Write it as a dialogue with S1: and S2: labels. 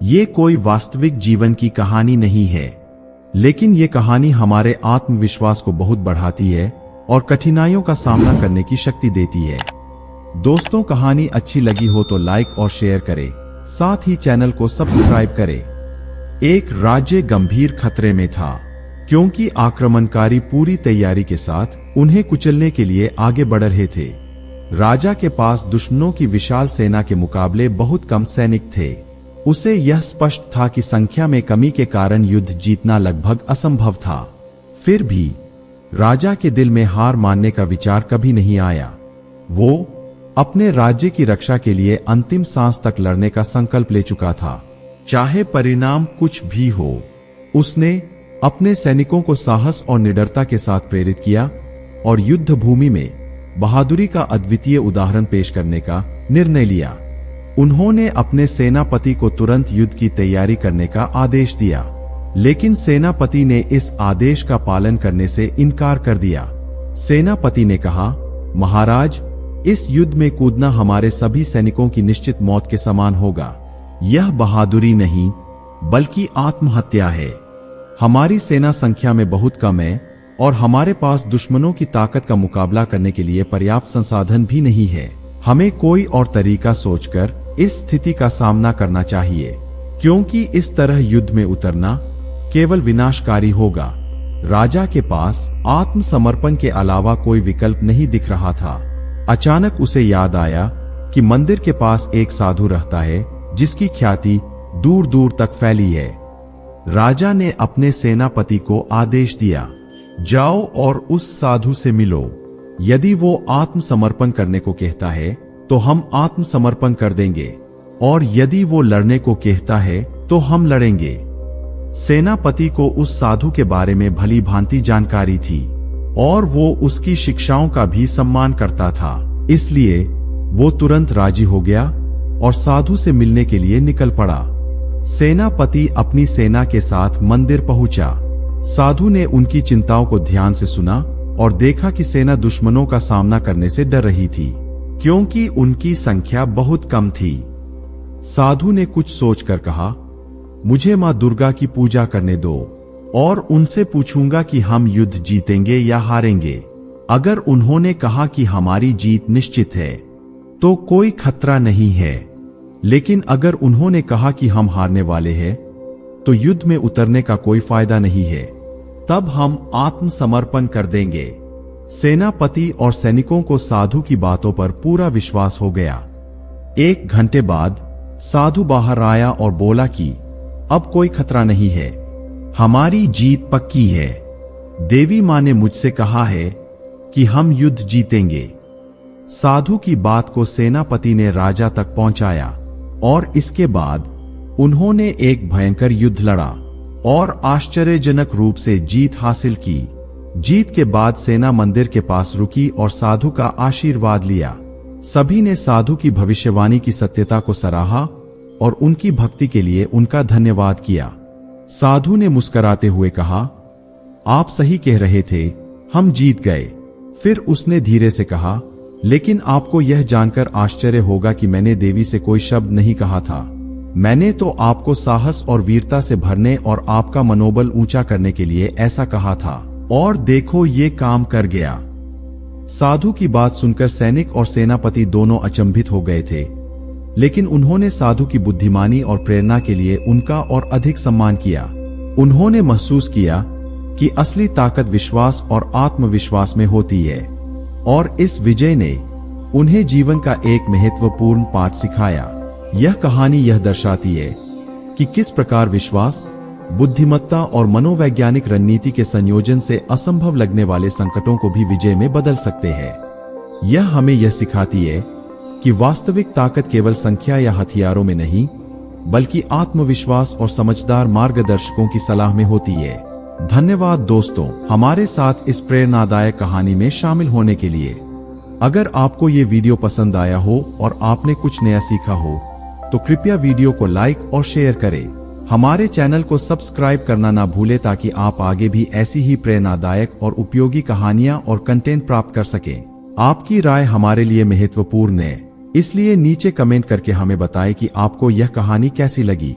S1: ये कोई वास्तविक जीवन की कहानी नहीं है, लेकिन ये कहानी हमारे आत्मविश्वास को बहुत बढ़ाती है और कठिनाइयों का सामना करने की शक्ति देती है। दोस्तों, कहानी अच्छी लगी हो तो लाइक और शेयर करें, साथ ही चैनल को सब्सक्राइब करें। एक राज्य गंभीर खतरे में था, क्योंकि आक्रमणकारी पूरी तैयारी के साथ उन्हें कुचलने के लिए आगे बढ़ रहे थे। राजा के पास दुश्मनों की विशाल सेना के मुकाबले बहुत कम सैनिक थे। उसे यह स्पष्ट था कि संख्या में कमी के कारण युद्ध जीतना लगभग असंभव था। फिर भी राजा के दिल में हार मानने का विचार कभी नहीं आया। वो अपने राज्य की रक्षा के लिए अंतिम सांस तक लड़ने का संकल्प ले चुका था, चाहे परिणाम कुछ भी हो। उसने अपने सैनिकों को साहस और निडरता के साथ प्रेरित किया और युद्ध भूमि में बहादुरी का अद्वितीय उदाहरण पेश करने का निर्णय लिया। उन्होंने अपने सेनापति को तुरंत युद्ध की तैयारी करने का आदेश दिया, लेकिन सेनापति ने इस आदेश का पालन करने से इनकार कर दिया। सेनापति ने कहा, महाराज, इस युद्ध में कूदना हमारे सभी सैनिकों की निश्चित मौत के समान होगा। यह बहादुरी नहीं, बल्कि आत्महत्या है। हमारी सेना संख्या में बहुत कम है और हमारे पास दुश्मनों की ताकत का मुकाबला करने के लिए पर्याप्त संसाधन भी नहीं है। हमें कोई और तरीका सोचकर इस स्थिति का सामना करना चाहिए, क्योंकि इस तरह युद्ध में उतरना केवल विनाशकारी होगा। राजा के पास आत्मसमर्पण के अलावा कोई विकल्प नहीं दिख रहा था। अचानक उसे याद आया कि मंदिर के पास एक साधु रहता है जिसकी ख्याति दूर दूर तक फैली है। राजा ने अपने सेनापति को आदेश दिया, जाओ और उस साधु से मिलो। यदि वो आत्मसमर्पण करने को कहता है तो हम आत्मसमर्पण कर देंगे, और यदि वो लड़ने को कहता है तो हम लड़ेंगे। सेनापति को उस साधु के बारे में भली भांति जानकारी थी और वो उसकी शिक्षाओं का भी सम्मान करता था, इसलिए वो तुरंत राजी हो गया और साधु से मिलने के लिए निकल पड़ा। सेनापति अपनी सेना के साथ मंदिर पहुंचा। साधु ने उनकी चिंताओं को ध्यान से सुना और देखा कि सेना दुश्मनों का सामना करने से डर रही थी, क्योंकि उनकी संख्या बहुत कम थी। साधु ने कुछ सोचकर कहा, मुझे मां दुर्गा की पूजा करने दो और उनसे पूछूंगा कि हम युद्ध जीतेंगे या हारेंगे। अगर उन्होंने कहा कि हमारी जीत निश्चित है तो कोई खतरा नहीं है, लेकिन अगर उन्होंने कहा कि हम हारने वाले हैं तो युद्ध में उतरने का कोई फायदा नहीं है। तब हम आत्मसमर्पण कर देंगे। सेनापति और सैनिकों को साधु की बातों पर पूरा विश्वास हो गया। 1 घंटे बाद साधु बाहर आया और बोला कि अब कोई खतरा नहीं है, हमारी जीत पक्की है। देवी मां ने मुझसे कहा है कि हम युद्ध जीतेंगे। साधु की बात को सेनापति ने राजा तक पहुंचाया और इसके बाद उन्होंने एक भयंकर युद्ध लड़ा और आश्चर्यजनक रूप से जीत हासिल की। जीत के बाद सेना मंदिर के पास रुकी और साधु का आशीर्वाद लिया। सभी ने साधु की भविष्यवाणी की सत्यता को सराहा और उनकी भक्ति के लिए उनका धन्यवाद किया। साधु ने मुस्कुराते हुए कहा, आप सही कह रहे थे, हम जीत गए। फिर उसने धीरे से कहा, लेकिन आपको यह जानकर आश्चर्य होगा कि मैंने देवी से कोई शब्द नहीं कहा था। मैंने तो आपको साहस और वीरता से भरने और आपका मनोबल ऊंचा करने के लिए ऐसा कहा था, और देखो ये काम कर गया। साधु की बात सुनकर सैनिक और सेनापति दोनों अचंभित हो गए थे, लेकिन उन्होंने साधु की बुद्धिमानी और प्रेरणा के लिए उनका और अधिक सम्मान किया। उन्होंने महसूस किया कि असली ताकत विश्वास और आत्मविश्वास में होती है, और इस विजय ने उन्हें जीवन का एक महत्वपूर्ण पाठ सिखाया। यह कहानी यह दर्शाती है कि किस प्रकार विश्वास, बुद्धिमत्ता और मनोवैज्ञानिक रणनीति के संयोजन से असंभव लगने वाले संकटों को भी विजय में बदल सकते हैं। यह हमें यह सिखाती है कि वास्तविक ताकत केवल संख्या या हथियारों में नहीं, बल्कि आत्मविश्वास और समझदार मार्गदर्शकों की सलाह में होती है। धन्यवाद दोस्तों, हमारे साथ इस प्रेरणादायक कहानी में शामिल होने के लिए। अगर आपको ये वीडियो पसंद आया हो और आपने कुछ नया सीखा हो तो कृपया वीडियो को लाइक और शेयर करें। हमारे चैनल को सब्सक्राइब करना ना भूलें ताकि आप आगे भी ऐसी ही प्रेरणादायक और उपयोगी कहानियां और कंटेंट प्राप्त कर सकें। आपकी राय हमारे लिए महत्वपूर्ण है, इसलिए नीचे कमेंट करके हमें बताएं कि आपको यह कहानी कैसी लगी।